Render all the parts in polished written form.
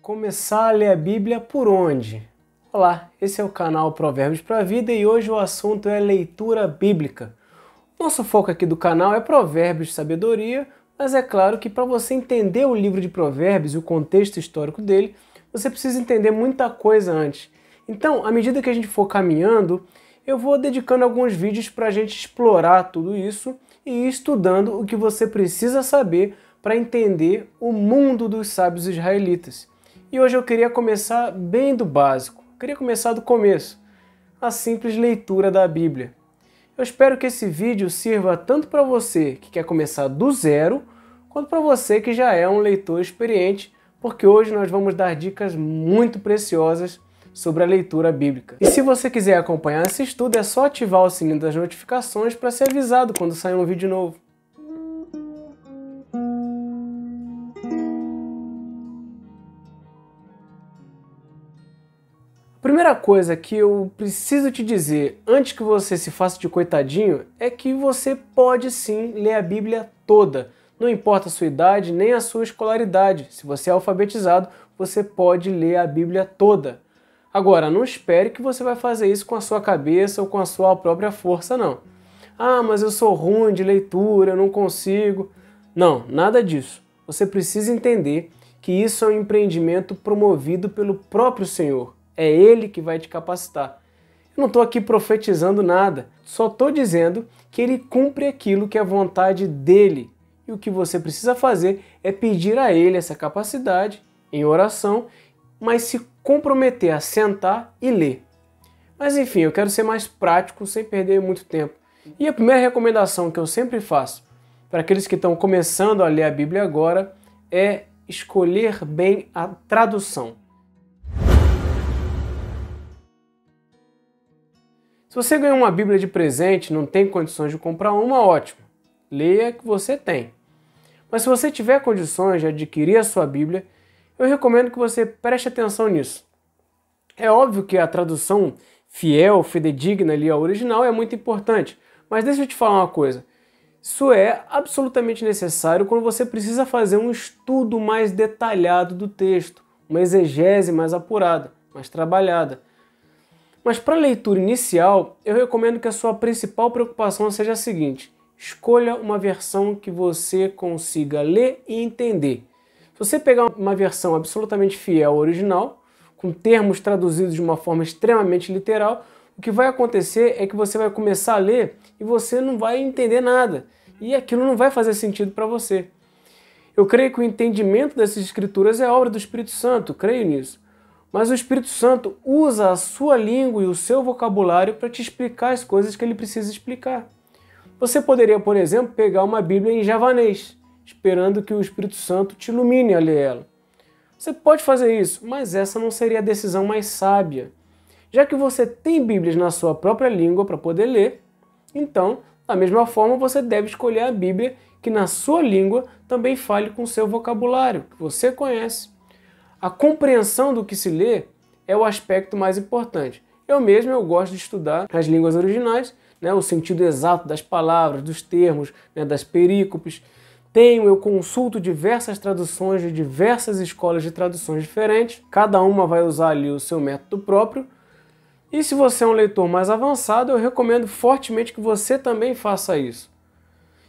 Começar a ler a Bíblia por onde? Olá, esse é o canal Provérbios para a Vida e hoje o assunto é leitura bíblica. Nosso foco aqui do canal é Provérbios de Sabedoria, mas é claro que para você entender o livro de Provérbios e o contexto histórico dele, você precisa entender muita coisa antes. Então, à medida que a gente for caminhando, eu vou dedicando alguns vídeos para a gente explorar tudo isso e ir estudando o que você precisa saber para entender o mundo dos sábios israelitas. E hoje eu queria começar bem do básico, queria começar do começo, a simples leitura da Bíblia. Eu espero que esse vídeo sirva tanto para você que quer começar do zero, quanto para você que já é um leitor experiente, porque hoje nós vamos dar dicas muito preciosas sobre a leitura bíblica. E se você quiser acompanhar esse estudo, é só ativar o sininho das notificações para ser avisado quando sair um vídeo novo. A primeira coisa que eu preciso te dizer, antes que você se faça de coitadinho, é que você pode sim ler a Bíblia toda. Não importa a sua idade nem a sua escolaridade. Se você é alfabetizado, você pode ler a Bíblia toda. Agora, não espere que você vai fazer isso com a sua cabeça ou com a sua própria força, não. Ah, mas eu sou ruim de leitura, eu não consigo. Não, nada disso. Você precisa entender que isso é um empreendimento promovido pelo próprio Senhor. É Ele que vai te capacitar. Eu não estou aqui profetizando nada, só estou dizendo que Ele cumpre aquilo que é vontade dEle. E o que você precisa fazer é pedir a Ele essa capacidade em oração, mas se comprometer a sentar e ler. Mas enfim, eu quero ser mais prático sem perder muito tempo. E a primeira recomendação que eu sempre faço para aqueles que estão começando a ler a Bíblia agora é escolher bem a tradução. Se você ganhou uma Bíblia de presente e não tem condições de comprar uma, ótimo. Leia a que você tem. Mas se você tiver condições de adquirir a sua Bíblia, eu recomendo que você preste atenção nisso. É óbvio que a tradução fiel, fidedigna ali ao original é muito importante, mas deixa eu te falar uma coisa. Isso é absolutamente necessário quando você precisa fazer um estudo mais detalhado do texto, uma exegese mais apurada, mais trabalhada. Mas para a leitura inicial, eu recomendo que a sua principal preocupação seja a seguinte: escolha uma versão que você consiga ler e entender. Se você pegar uma versão absolutamente fiel ao original, com termos traduzidos de uma forma extremamente literal, o que vai acontecer é que você vai começar a ler e você não vai entender nada. E aquilo não vai fazer sentido para você. Eu creio que o entendimento dessas escrituras é obra do Espírito Santo, creio nisso. Mas o Espírito Santo usa a sua língua e o seu vocabulário para te explicar as coisas que ele precisa explicar. Você poderia, por exemplo, pegar uma Bíblia em javanês, esperando que o Espírito Santo te ilumine a ler ela. Você pode fazer isso, mas essa não seria a decisão mais sábia. Já que você tem Bíblias na sua própria língua para poder ler, então, da mesma forma, você deve escolher a Bíblia que na sua língua também fale com o seu vocabulário, que você conhece. A compreensão do que se lê é o aspecto mais importante. Eu gosto de estudar as línguas originais, o sentido exato das palavras, dos termos, das perícopes. Eu consulto diversas traduções de diversas escolas de traduções diferentes. Cada uma vai usar ali o seu método próprio. E se você é um leitor mais avançado, eu recomendo fortemente que você também faça isso.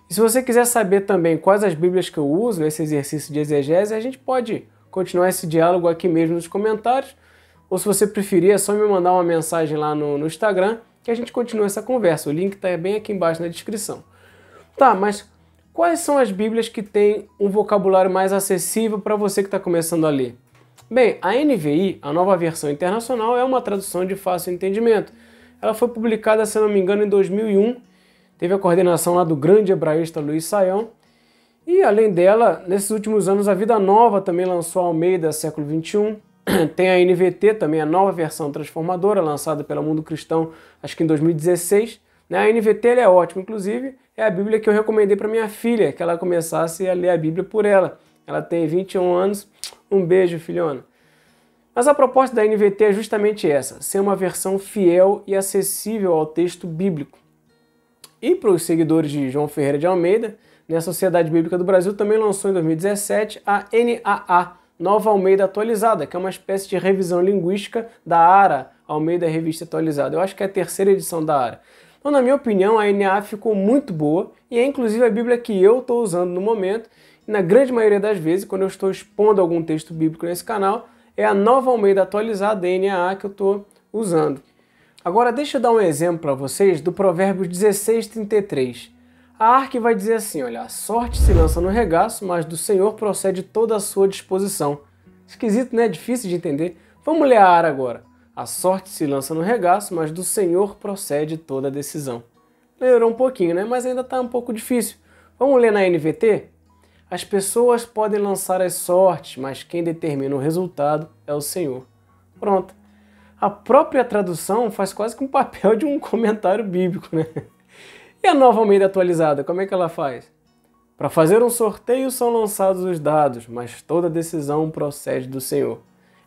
E se você quiser saber também quais as Bíblias que eu uso nesse exercício de exegese, a gente pode continuar esse diálogo aqui mesmo nos comentários. Ou se você preferir, é só me mandar uma mensagem lá no Instagram que a gente continua essa conversa. O link está bem aqui embaixo na descrição. Tá, mas quais são as Bíblias que têm um vocabulário mais acessível para você que está começando a ler? Bem, a NVI, a Nova Versão Internacional, é uma tradução de fácil entendimento. Ela foi publicada, se não me engano, em 2001. Teve a coordenação lá do grande hebraísta Luiz Saião. E, além dela, nesses últimos anos, a Vida Nova também lançou a Almeida século XXI. Tem a NVT, também a Nova Versão Transformadora, lançada pela Mundo Cristão, acho que em 2016. A NVT é ótima, inclusive, é a Bíblia que eu recomendei para minha filha, que ela começasse a ler a Bíblia por ela. Ela tem 21 anos, um beijo, filhona. Mas a proposta da NVT é justamente essa, ser uma versão fiel e acessível ao texto bíblico. E para os seguidores de João Ferreira de Almeida, a Sociedade Bíblica do Brasil também lançou em 2017 a NAA, Nova Almeida Atualizada, que é uma espécie de revisão linguística da ARA, Almeida Revista Atualizada. Eu acho que é a terceira edição da ARA. Então, na minha opinião, a NAA ficou muito boa e é inclusive a Bíblia que eu estou usando no momento. E na grande maioria das vezes, quando eu estou expondo algum texto bíblico nesse canal, é a Nova Almeida Atualizada, NAA, que eu estou usando. Agora, deixa eu dar um exemplo para vocês do Provérbios 16:33. A ARC vai dizer assim, olha, a sorte se lança no regaço, mas do Senhor procede toda a sua disposição. Esquisito, né? Difícil de entender. Vamos ler a ARA agora. A sorte se lança no regaço, mas do Senhor procede toda a decisão. Melhorou um pouquinho, né? Mas ainda está um pouco difícil. Vamos ler na NVT? As pessoas podem lançar as sortes, mas quem determina o resultado é o Senhor. Pronto. A própria tradução faz quase que um papel de um comentário bíblico, né? E a Nova Almeida Atualizada, como é que ela faz? Para fazer um sorteio são lançados os dados, mas toda decisão procede do Senhor.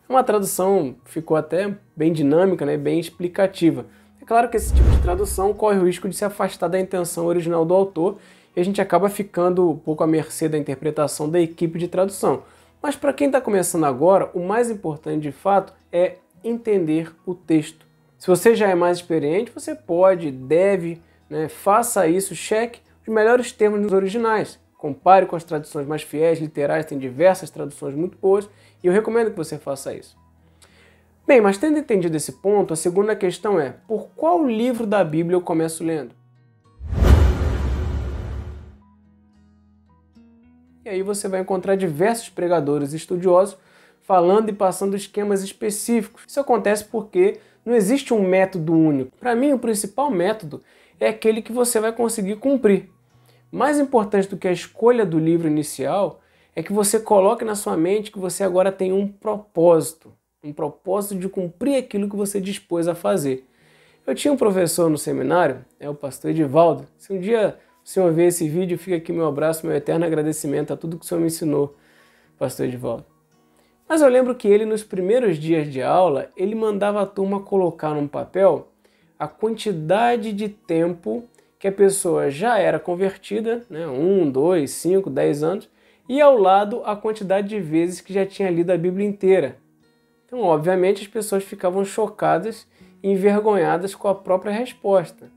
Uma tradução ficou até bem dinâmica, né? Bem explicativa. É claro que esse tipo de tradução corre o risco de se afastar da intenção original do autor e a gente acaba ficando um pouco à mercê da interpretação da equipe de tradução. Mas para quem está começando agora, o mais importante de fato é entender o texto. Se você já é mais experiente, você pode, deve, né? Faça isso, cheque os melhores termos nos originais. Compare com as traduções mais fiéis, literais, tem diversas traduções muito boas e eu recomendo que você faça isso. Bem, mas tendo entendido esse ponto, a segunda questão é, por qual livro da Bíblia eu começo lendo? E aí você vai encontrar diversos pregadores estudiosos falando e passando esquemas específicos. Isso acontece porque não existe um método único. Para mim, o principal método é aquele que você vai conseguir cumprir. Mais importante do que a escolha do livro inicial é que você coloque na sua mente que você agora tem um propósito de cumprir aquilo que você dispôs a fazer. Eu tinha um professor no seminário, o pastor Edivaldo. Se um dia o senhor ver esse vídeo, fica aqui meu abraço, meu eterno agradecimento a tudo que o senhor me ensinou, pastor Edivaldo. Mas eu lembro que ele, nos primeiros dias de aula, ele mandava a turma colocar num papel a quantidade de tempo que a pessoa já era convertida, né, 1, 2, 5, 10 anos, e ao lado a quantidade de vezes que já tinha lido a Bíblia inteira. Então, obviamente, as pessoas ficavam chocadas e envergonhadas com a própria resposta.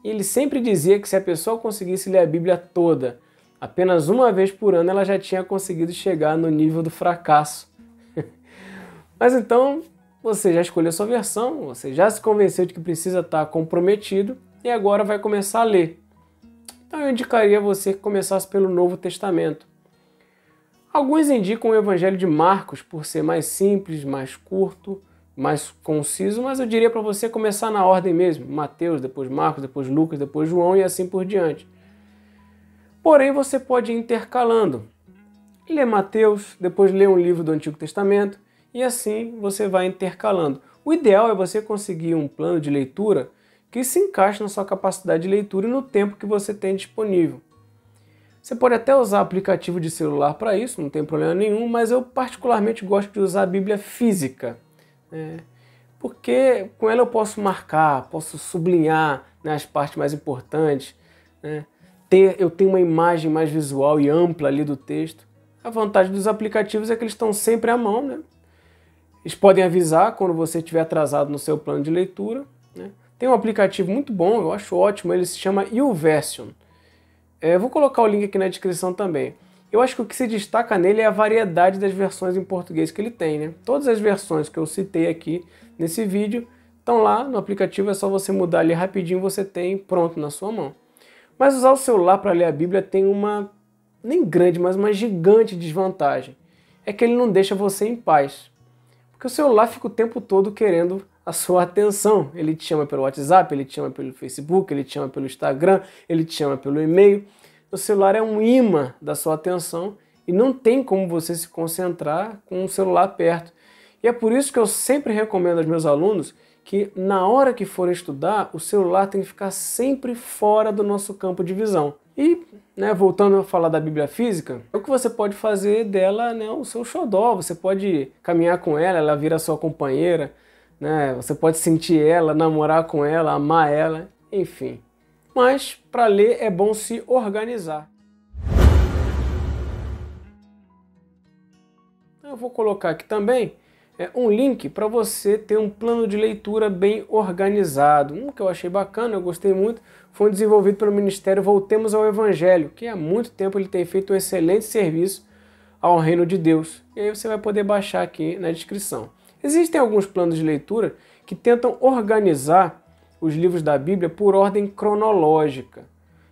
E ele sempre dizia que se a pessoa conseguisse ler a Bíblia toda, apenas uma vez por ano, ela já tinha conseguido chegar no nível do fracasso. Mas então, você já escolheu a sua versão, você já se convenceu de que precisa estar comprometido e agora vai começar a ler. Então eu indicaria você que começasse pelo Novo Testamento. Alguns indicam o Evangelho de Marcos por ser mais simples, mais curto, mais conciso, mas eu diria para você começar na ordem mesmo. Mateus, depois Marcos, depois Lucas, depois João e assim por diante. Porém, você pode ir intercalando. Lê Mateus, depois lê um livro do Antigo Testamento e assim você vai intercalando. O ideal é você conseguir um plano de leitura que se encaixe na sua capacidade de leitura e no tempo que você tem disponível. Você pode até usar aplicativo de celular para isso, não tem problema nenhum, mas eu particularmente gosto de usar a Bíblia física, porque com ela eu posso marcar, posso sublinhar, né, as partes mais importantes, né, eu tenho uma imagem mais visual e ampla ali do texto. A vantagem dos aplicativos é que eles estão sempre à mão, né? Eles podem avisar quando você estiver atrasado no seu plano de leitura, né? Tem um aplicativo muito bom, eu acho ótimo, ele se chama YouVersion. Eu vou colocar o link aqui na descrição também. Eu acho que o que se destaca nele é a variedade das versões em português que ele tem, né? Todas as versões que eu citei aqui nesse vídeo estão lá no aplicativo, é só você mudar ali rapidinho, você tem pronto na sua mão. Mas usar o celular para ler a Bíblia tem uma, nem grande, mas uma gigante desvantagem. É que ele não deixa você em paz. Porque o celular fica o tempo todo querendo a sua atenção. Ele te chama pelo WhatsApp, ele te chama pelo Facebook, ele te chama pelo Instagram, ele te chama pelo e-mail. O celular é um imã da sua atenção e não tem como você se concentrar com o celular perto. E é por isso que eu sempre recomendo aos meus alunos que na hora que forem estudar, o celular tem que ficar sempre fora do nosso campo de visão. E, né, voltando a falar da Bíblia física, o que você pode fazer dela, né, o seu xodó, você pode caminhar com ela, ela vira sua companheira, né, você pode sentir ela, namorar com ela, amar ela, enfim. Mas, para ler, é bom se organizar. Eu vou colocar aqui também um link para você ter um plano de leitura bem organizado. Um que eu achei bacana, eu gostei muito, foi desenvolvido pelo Ministério Voltemos ao Evangelho, que há muito tempo ele tem feito um excelente serviço ao reino de Deus. E aí você vai poder baixar aqui na descrição. Existem alguns planos de leitura que tentam organizar os livros da Bíblia por ordem cronológica.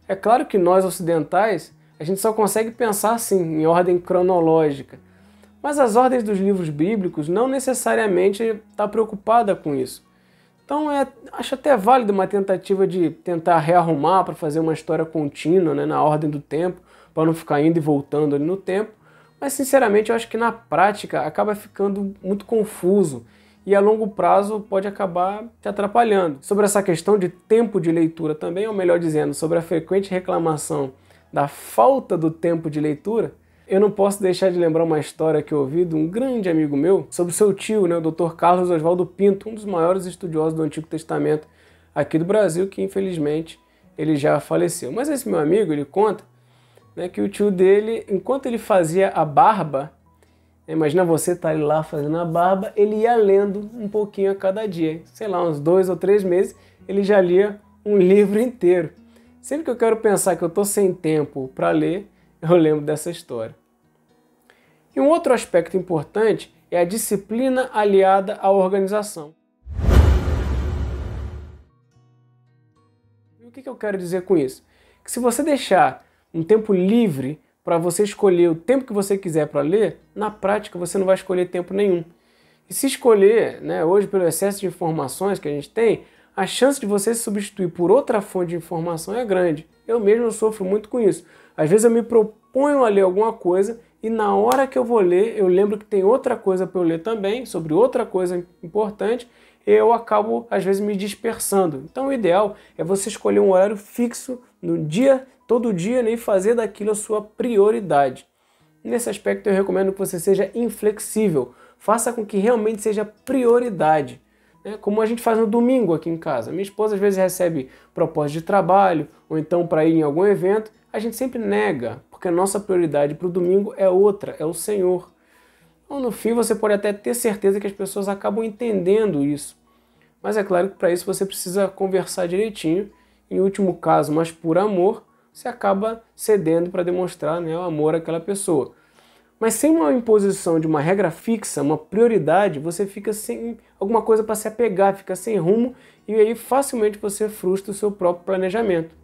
É claro que nós ocidentais, a gente só consegue pensar assim, em ordem cronológica. Mas as ordens dos livros bíblicos não necessariamente está preocupada com isso. Então acho até válido uma tentativa de tentar rearrumar para fazer uma história contínua, né, na ordem do tempo, para não ficar indo e voltando ali no tempo. Mas sinceramente eu acho que na prática acaba ficando muito confuso e a longo prazo pode acabar te atrapalhando. Sobre essa questão de tempo de leitura também, ou melhor dizendo, sobre a frequente reclamação da falta do tempo de leitura, eu não posso deixar de lembrar uma história que eu ouvi de um grande amigo meu sobre seu tio, né, o Dr. Carlos Oswaldo Pinto, um dos maiores estudiosos do Antigo Testamento aqui do Brasil, que infelizmente ele já faleceu. Mas esse meu amigo, ele conta, né, que o tio dele, enquanto ele fazia a barba, imagina você estar lá fazendo a barba, ele ia lendo um pouquinho a cada dia. Sei lá, uns 2 ou 3 meses, ele já lia um livro inteiro. Sempre que eu quero pensar que eu estou sem tempo para ler, eu lembro dessa história. E um outro aspecto importante é a disciplina aliada à organização. E o que eu quero dizer com isso? Que se você deixar um tempo livre para você escolher o tempo que você quiser para ler, na prática você não vai escolher tempo nenhum. E se escolher, né, hoje pelo excesso de informações que a gente tem, a chance de você se substituir por outra fonte de informação é grande. Eu mesmo sofro muito com isso. Às vezes eu me proponho a ler alguma coisa e na hora que eu vou ler, eu lembro que tem outra coisa para eu ler também, sobre outra coisa importante, e eu acabo, às vezes, me dispersando. Então o ideal é você escolher um horário fixo no dia, todo dia, né, e fazer daquilo a sua prioridade. Nesse aspecto eu recomendo que você seja inflexível, faça com que realmente seja prioridade. Como a gente faz no domingo aqui em casa. Minha esposa às vezes recebe propostas de trabalho, ou então para ir em algum evento, a gente sempre nega, porque a nossa prioridade para o domingo é outra, é o Senhor. Então, no fim, você pode até ter certeza que as pessoas acabam entendendo isso. Mas é claro que para isso você precisa conversar direitinho. Em último caso, mas por amor, você acaba cedendo para demonstrar, né, o amor àquela pessoa. Mas sem uma imposição de uma regra fixa, uma prioridade, você fica sem alguma coisa para se apegar, fica sem rumo e aí facilmente você frustra o seu próprio planejamento.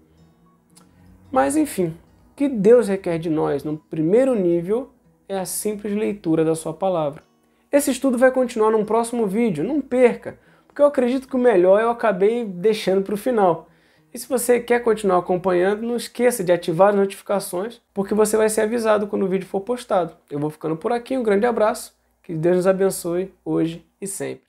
Mas enfim, o que Deus requer de nós no primeiro nível é a simples leitura da sua palavra. Esse estudo vai continuar num próximo vídeo, não perca, porque eu acredito que o melhor eu acabei deixando para o final. E se você quer continuar acompanhando, não esqueça de ativar as notificações, porque você vai ser avisado quando o vídeo for postado. Eu vou ficando por aqui, um grande abraço, que Deus nos abençoe hoje e sempre.